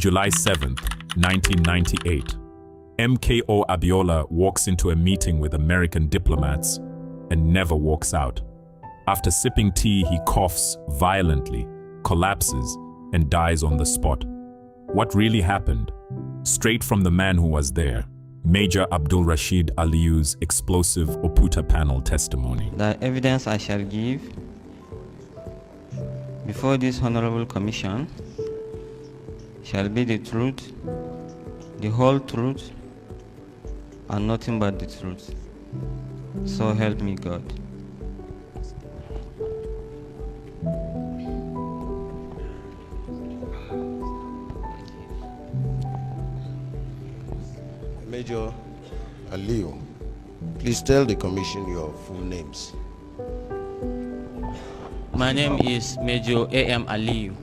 July 7th, 1998. MKO Abiola walks into a meeting with American diplomats and never walks out. After sipping tea, he coughs violently, collapses, and dies on the spot. What really happened? Straight from the man who was there, Major Abdul Rashid Aliyu's explosive Oputa panel testimony. The evidence I shall give before this Honorable Commission shall be the truth, the whole truth, and nothing but the truth. So help me God. Major Aliyu, please tell the Commission your full names. My name is Major A.M. Aliyu.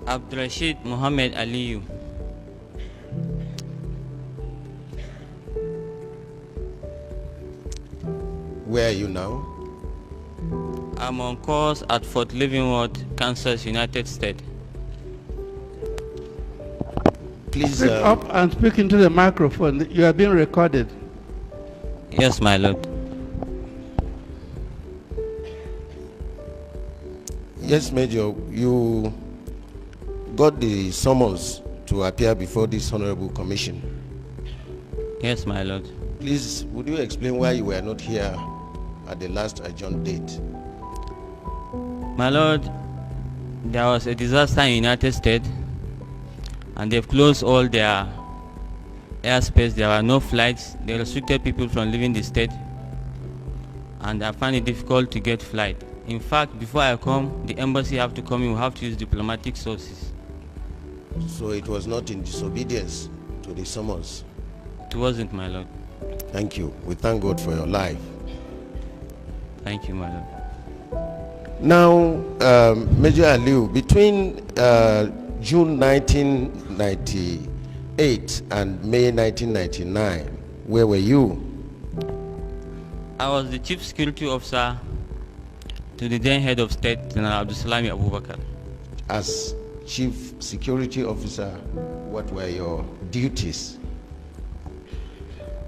Abdurrashid Muhammad Aliyu. Where are you now? I'm on course at Fort Leavenworth, Kansas, United States. Please Speak up and speak into the microphone. You are being recorded. Yes, my lord. Yes, Major, you got the summons to appear before this Honorable Commission. Yes, my lord. Please, would you explain why you were not here at the last adjourned date? My lord, there was a disaster in United States and they've closed all their airspace. There were no flights. They restricted people from leaving the state and I find it difficult to get flight. In fact, before I come, the embassy have to come in. We have to use diplomatic sources. So it was not in disobedience to the summons? It wasn't, my lord. Thank you. We thank God for your life. Thank you, my lord. Now, Major Aliyu, between June 1998 and May 1999, where were you? I was the chief security officer to the then head of state, General Abdulsalami Abubakar. As chief security officer, what were your duties?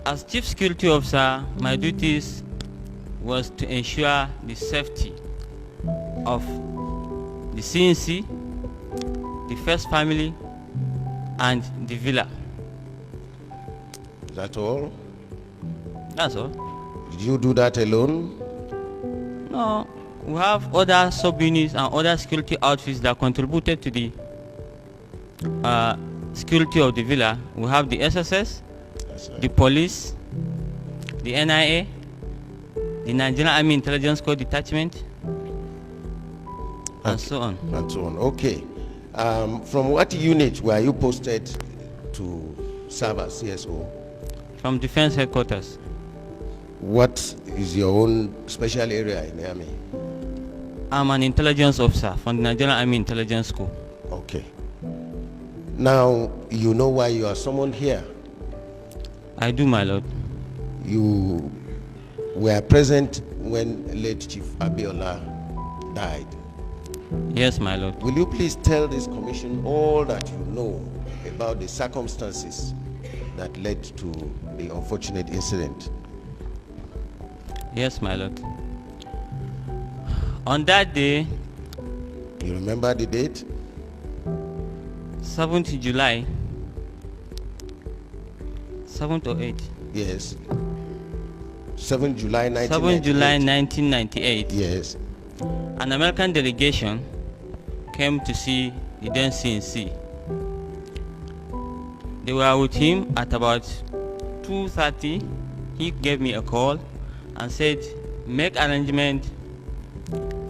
As chief security officer, my duties was to ensure the safety of the CNC, the first family, and the villa. Is that all? That's all. Did you do that alone? No, we have other sub-units and other security outfits that contributed to the security of the villa. We have the SSS, the police, the NIA, the Nigerian Army Intelligence Corps Detachment, and so on. And so on. Okay. From what unit were you posted to serve as CSO? From Defense Headquarters. What is your own special area in the Army? I'm an intelligence officer from the Nigerian Army Intelligence School. Okay. Now, you know why you are summoned here? I do, my lord. You were present when late Chief Abiola died. Yes, my lord. Will you please tell this commission all that you know about the circumstances that led to the unfortunate incident? Yes, my lord. On that day, You remember the date? 7th July, 7th or 8th? Yes. 7 July 1998. 7th July 1998. Yes. An American delegation came to see the then CNC. They were with him at about 2:30. He gave me a call and said, make arrangement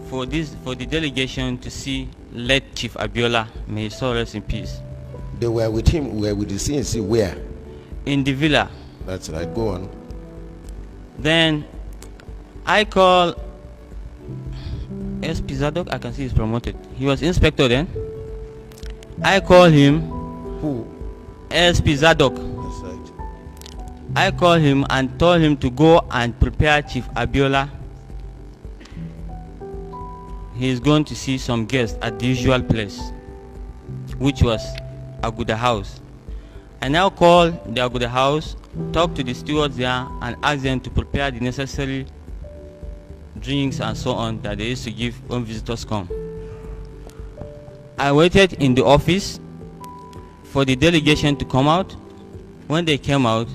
for the delegation to see late Chief Abiola. May his soul rest in peace. They were with him, were with the CNC where? In the villa. That's right, go on. Then I call SP Zadok. I can see he's promoted. He was inspector then. I call him. Who? SP Zadok. That's right. I called him and told him to go and prepare Chief Abiola he is going to see some guests at the usual place, which was Aguda House. I now call the Aguda House, talk to the stewards there, and ask them to prepare the necessary drinks and so on that they used to give when visitors come. I waited in the office for the delegation to come out. When they came out,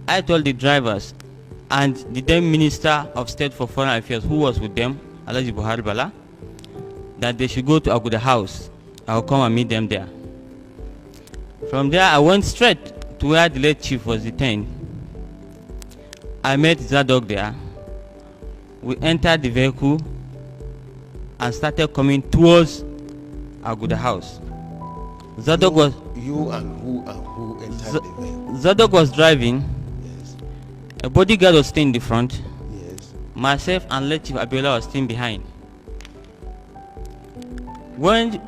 I told the drivers and the then Minister of State for Foreign Affairs, who was with them, Alhaji Buhari Bala, that they should go to Aguda House. I will come and meet them there. From there, I went straight to where the late chief was detained. I met Zadok there. We entered the vehicle and started coming towards Aguda House. Zadok was... You and who entered the vehicle? Zadok was driving. Yes. A bodyguard was staying in the front. Yes. Myself and late Chief Abiola was staying behind. When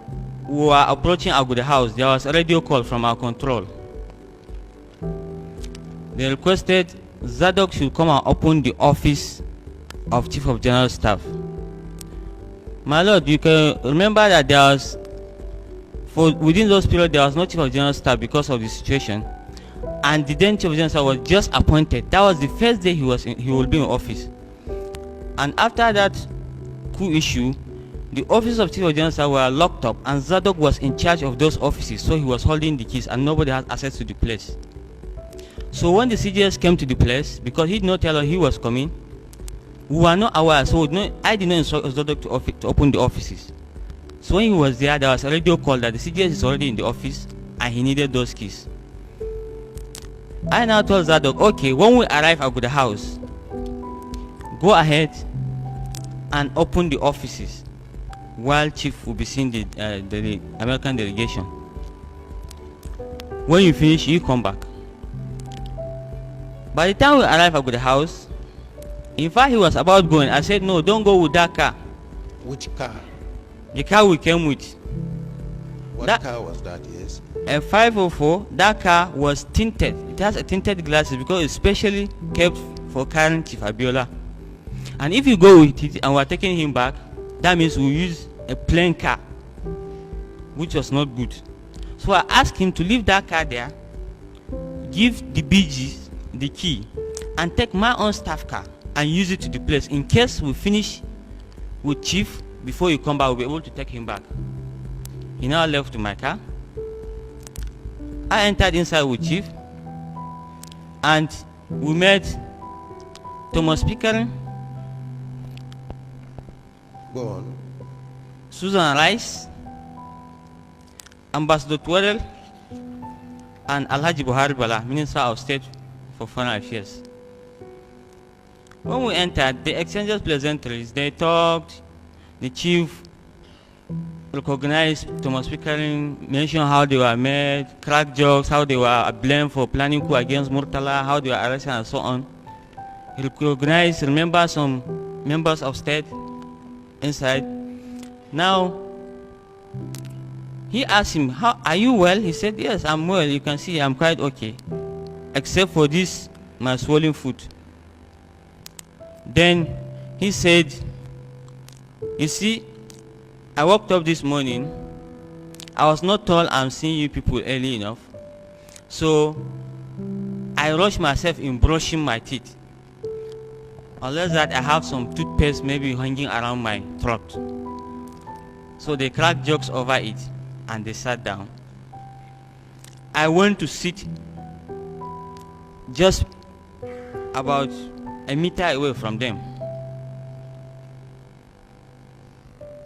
we were approaching Aguda House, there was a radio call from our control. They requested Zadok should come and open the office of Chief of General Staff. My lord, you can remember that there was, within those periods, there was no Chief of General Staff because of the situation, and the then Chief of General Staff was just appointed. That was the first day he will be in office. And after that coup issue, the offices of Chief of General Staff were locked up, and Zadok was in charge of those offices, so he was holding the keys, and nobody had access to the place. So when the CJS came to the place, because he did not tell us he was coming, we were not aware, so I did not instruct Zadok to open the offices. So when he was there, there was a radio call that the CJS is already in the office and he needed those keys. I now told Zadok, okay, when we arrive at the house, go ahead and open the offices while Chief will be seeing the American delegation. When you finish, you come back. By the time we arrived at the house, in fact, he was about going. I said, no, don't go with that car. Which car? The car we came with. What car was that? Yes. A 504. That car was tinted. It has a tinted glasses because it's specially kept for carrying Chief Abiola. And if you go with it and we're taking him back, that means we use a plain car, which was not good. So I asked him to leave that car there, give the BGs the key, and take my own staff car and use it to the place. In case we finish with Chief before you come back, we'll be able to take him back. He now left to my car. I entered inside with Chief, and we met Thomas Pickering, Go on. Susan Rice, Ambassador Twerel, and Alhaji Buhari Bala, Minister of State for Foreign Affairs. When we entered, they exchanged pleasantries. They talked. The chief recognized Thomas Pickering, mentioned how they were met, cracked jokes, how they were blamed for planning coup against Murtala, how they were arrested, and so on. He recognized, remember some members of state inside. Now, he asked him, "How are you well?" He said, "Yes, I'm well. You can see I'm quite okay, except for this, my swollen foot." Then he said, "You see, I woke up this morning. I was not told I'm seeing you people early enough, so I rushed myself in brushing my teeth. Unless that I have some toothpaste maybe hanging around my throat." So they cracked jokes over it and they sat down. I went to sit just about a meter away from them.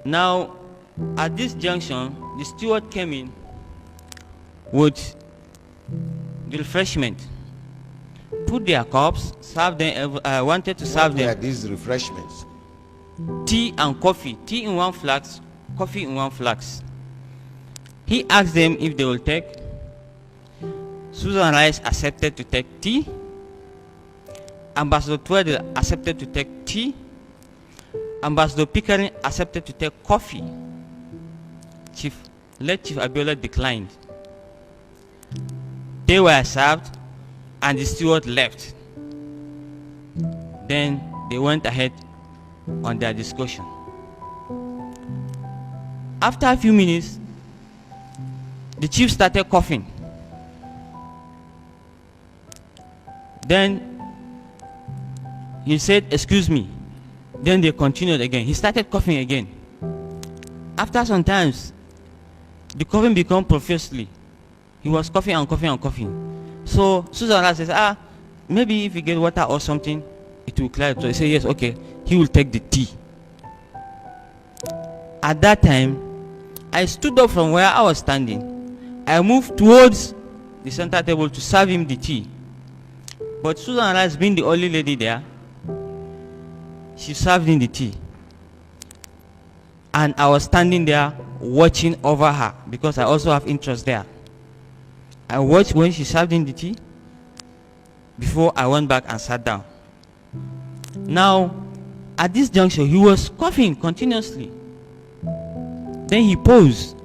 Now, at this junction, the steward came in with the refreshment, put their cups, served them. I wanted to serve them. What were these refreshments? Tea and coffee. Tea in one flask, coffee in one flask. He asked them if they will take. Susan Rice accepted to take tea. Ambassador Twerel accepted to take tea. Ambassador Pickering accepted to take coffee. Late Chief Abiola declined. They were served and the steward left. Then they went ahead on their discussion. After a few minutes, the chief started coughing. Then he said, "Excuse me." Then they continued again. He started coughing again. After some times, the coughing became profusely. He was coughing and coughing and coughing. So Susan says, maybe if you get water or something, it will clear. So he said, yes, okay. He will take the tea. At that time, I stood up from where I was standing. I moved towards the center table to serve him the tea. But Susan Rice, being the only lady there, she served him the tea. And I was standing there watching over her because I also have interest there. I watched when she served him the tea before I went back and sat down. Now, at this juncture, he was coughing continuously. Then he paused,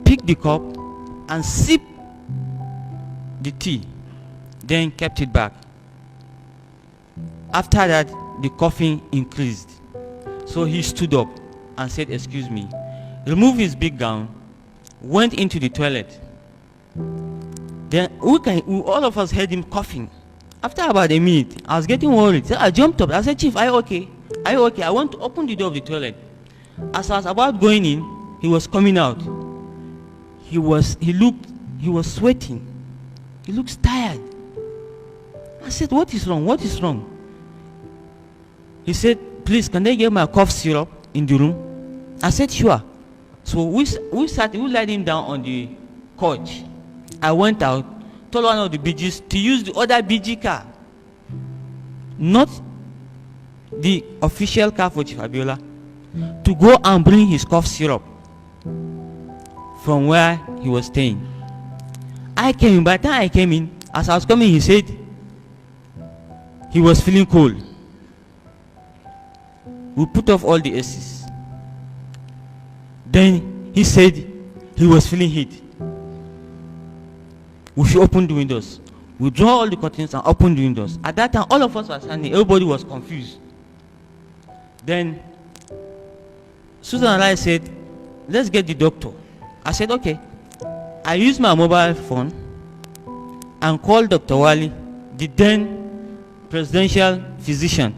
picked the cup, and sipped the tea, then kept it back. After that, the coughing increased. So he stood up and said, "Excuse me," removed his big gown, went into the toilet. Then all of us heard him coughing. After about a minute, I was getting worried. So I jumped up. I said, "Chief, are you okay? Are you okay?" I went to open the door of the toilet. As I was about going in, he was coming out. He was sweating. He looks tired. I said, "What is wrong? What is wrong?" He said, "Please, can they get my cough syrup in the room?" I said, "Sure." So we laid him down on the couch. I went out, told one of the BGs to use the other BG car, not the official car for Chief Abiola, to go and bring his cough syrup from where he was staying. I came in. By the time I came in, as I was coming, he said he was feeling cold. We put off all the ACs. Then he said he was feeling heat. We should open the windows. We draw all the curtains and open the windows. At that time, all of us were standing. Everybody was confused. Then Susan and I said, "Let's get the doctor." I said, "Okay." I used my mobile phone and called Dr. Wali, the then presidential physician.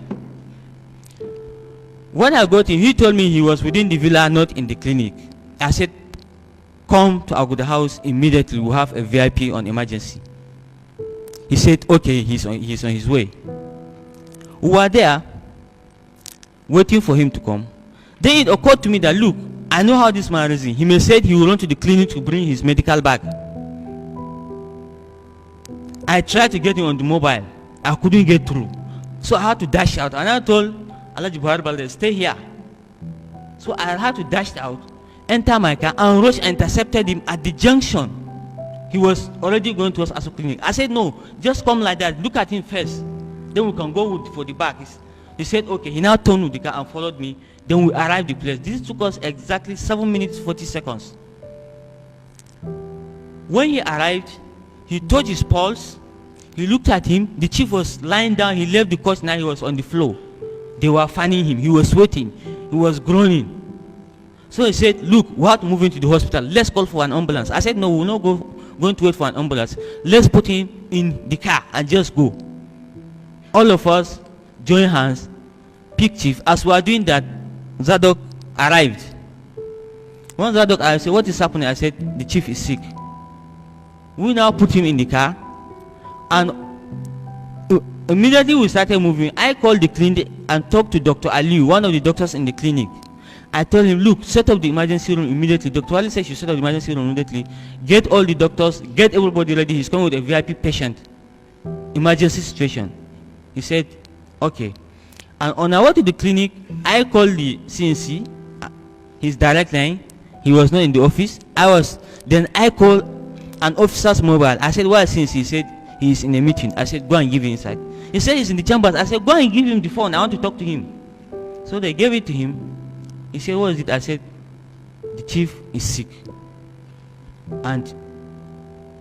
When I got him, he told me he was within the villa, not in the clinic. I said, "Come to Aguda House immediately. We'll have a VIP on emergency." He said, "Okay, he's on his way." We were there waiting for him to come. Then it occurred to me that, look, I know how this man reasons. He may said he will run to the clinic to bring his medical bag. I tried to get him on the mobile. I couldn't get through. So I had to dash out. And I told Alhaji Buhari Balde, "Stay here." So I had to dash out, enter my car, and rush and intercepted him at the junction. He was already going towards Aso Clinic. I said, "No, just come like that. Look at him first. Then we can go for the back." He said, "Okay." He now turned with the car and followed me. Then we arrived at the place. This took us exactly 7 minutes, 40 seconds. When he arrived, he touched his pulse. He looked at him. The chief was lying down. He left the couch. Now he was on the floor. They were fanning him. He was sweating. He was groaning. So he said, "Look, we have to move him to the hospital. Let's call for an ambulance." I said, "No, we're not going to wait for an ambulance. Let's put him in the car and just go." All of us joined hands, picked chief. As we were doing that, Zadok arrived. When Zadok arrived, I said, "What is happening?" I said, "The chief is sick." We now put him in the car, and immediately we started moving. I called the clinic and talked to Dr. Ali, one of the doctors in the clinic. I told him, "Look, set up the emergency room immediately." Dr. Ali said she set up the emergency room immediately. Get all the doctors, get everybody ready. He's coming with a VIP patient. Emergency situation. He said, "Okay." And on our way to the clinic, I called the CNC, his direct line. He was not in the office. Then I called an officer's mobile. I said, "Why CNC?" He said, "He is in a meeting." I said, "Go and give him inside." He said, "He's in the chambers." I said, "Go and give him the phone. I want to talk to him." So they gave it to him. He said, "What is it?" I said, "The chief is sick. And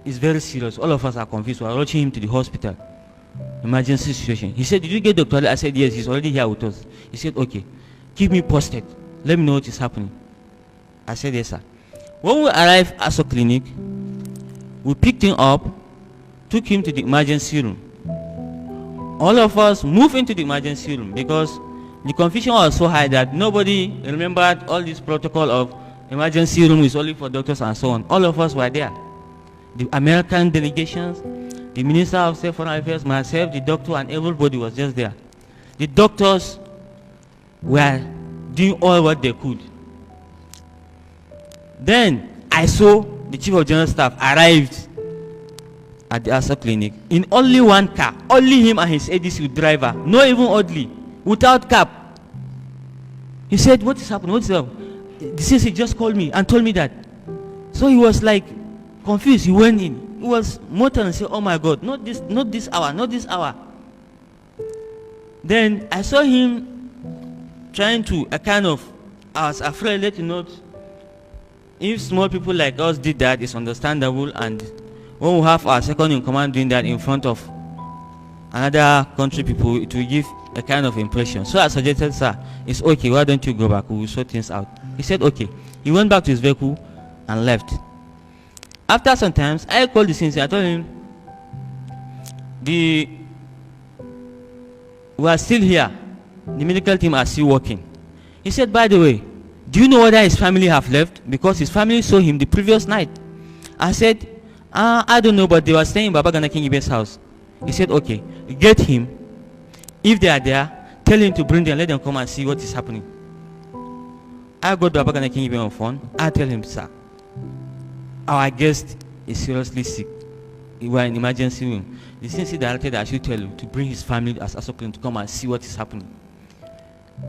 it's very serious. All of us are confused. We are rushing him to the hospital. Emergency situation." He said, "Did you get Dr. Ali?" I said, "Yes, he's already here with us." He said, "Okay, keep me posted. Let me know what is happening." I said, yes, sir. When we arrived at the clinic, we picked him up, took him to the emergency room. All of us moved into the emergency room because the confusion was so high that nobody remembered all this protocol of emergency room is only for doctors and so on. All of us were there. The American delegations, the Minister of State Foreign Affairs, myself, the doctor, and everybody was just there. The doctors were doing all what they could. Then I saw the Chief of General Staff arrived at the Asa clinic in only one car, only him and his ADC driver, not even oddly, without cap. He said, what is happening? What is up? The CC just called me and told me that. So he was like confused. He went in. He was mortal and said, oh my God, not this hour, not this hour. Then I saw him trying to I was afraid, let you know, if small people like us did that, it's understandable, and when we have our second in command doing that in front of another country people, it will give a kind of impression. So I suggested, sir, it's okay, why don't you go back, we will sort things out. He said okay. He went back to his vehicle and left. After some time, I called the senior. I told him, we are still here, the medical team are still working. He said, by the way, do you know whether his family have left? Because his family saw him the previous night. I said, I don't know, but they were staying in Baba Gana King Ibe's house. He said, okay, get him. If they are there, tell him to bring them, let them come and see what is happening. I go to Baba Gana King Ibe on phone. I tell him, sir, our guest is seriously sick. We are in emergency room. The CNC directed that I should tell you to bring his family as Asoklim to come and see what is happening.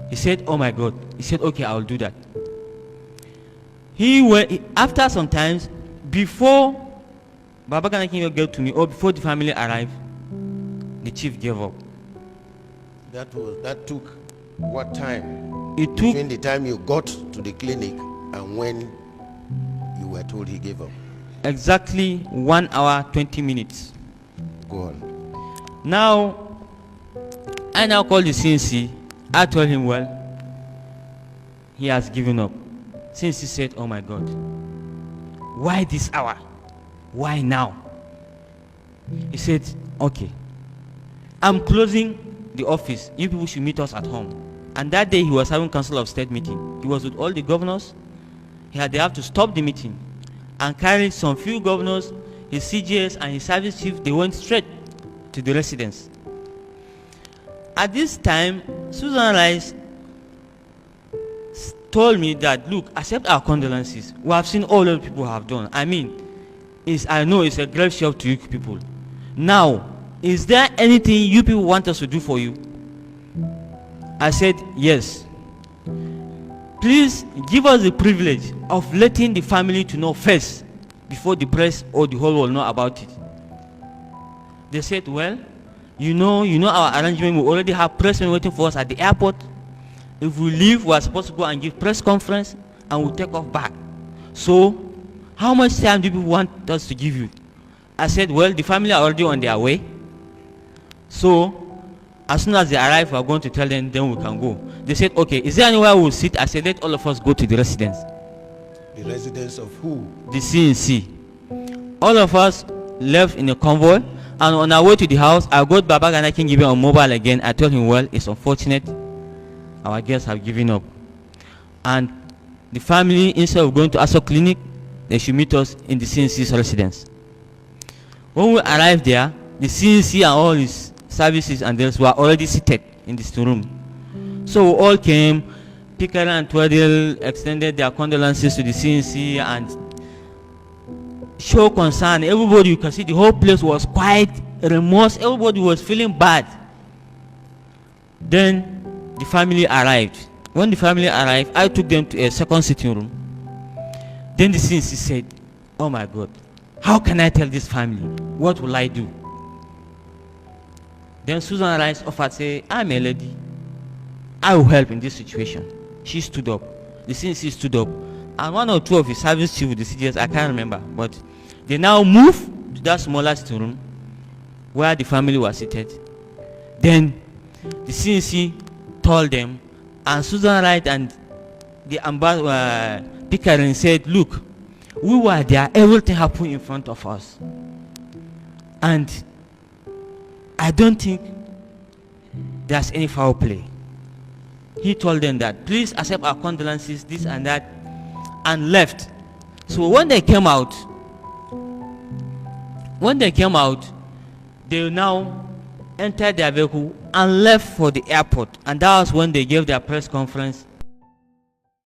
He said, oh my God. He said, okay, I will do that. After some time, before Baba Gana King get to me, or before the family arrived, the chief gave up. That took what time? It took between the time you got to the clinic and when you were told he gave up. Exactly 1 hour 20 minutes. Go on. Now, I now call the CNC. I told him, well, he has given up. Since he said, oh my God, why this hour? Why now? He said, okay, I'm closing the office. You people should meet us at home. And that day he was having Council of State meeting. He was with all the governors. They have to stop the meeting and carry some few governors, his CGS and his service chief. They went straight to the residence. At this time, Susan Rice told me that, look, accept our condolences. We have seen all the people have done. I mean, I know it's a grave shock to you people. Now, is there anything you people want us to do for you? I said, yes. Please give us the privilege of letting the family to know first before the press or the whole world know about it. They said, well, you know our arrangement. We already have pressmen waiting for us at the airport. If we leave, we are supposed to go and give press conference and we'll take off back. So, how much time do you want us to give you? I said, well, the family are already on their way. So, as soon as they arrive, we are going to tell them, then we can go. They said, okay, is there anywhere we'll sit? I said, let all of us go to the residence. The residence of who? The CNC. All of us left in a convoy. And on our way to the house, I got Baba Gana King Ibe on mobile again. I told him, well, it's unfortunate. Our guests have given up. And the family, instead of going to Aso Clinic, they should meet us in the CNC's residence. When we arrived there, the CNC and all his services and theirs were already seated in this room. So we all came. Pickering and Twaddle extended their condolences to the CNC and show concern. Everybody, you can see the whole place was quite remorse. Everybody was feeling bad. Then the family arrived. When the family arrived, I took them to a second sitting room. Then the CNC said, oh my God, how can I tell this family? What will I do? Then Susan Rice offered, say, I'm a lady. I will help in this situation. She stood up. The CNC stood up. And one or two of his service chiefs with the CGS, I can't remember, but they now moved to that smaller sitting room where the family was seated. Then the CNC told them, and Susan Wright and the Pickering said, look, we were there, everything happened in front of us. And I don't think there's any foul play. He told them that, please accept our condolences, this and that, and left. So when they came out, they now entered their vehicle and left for the airport. And that was when they gave their press conference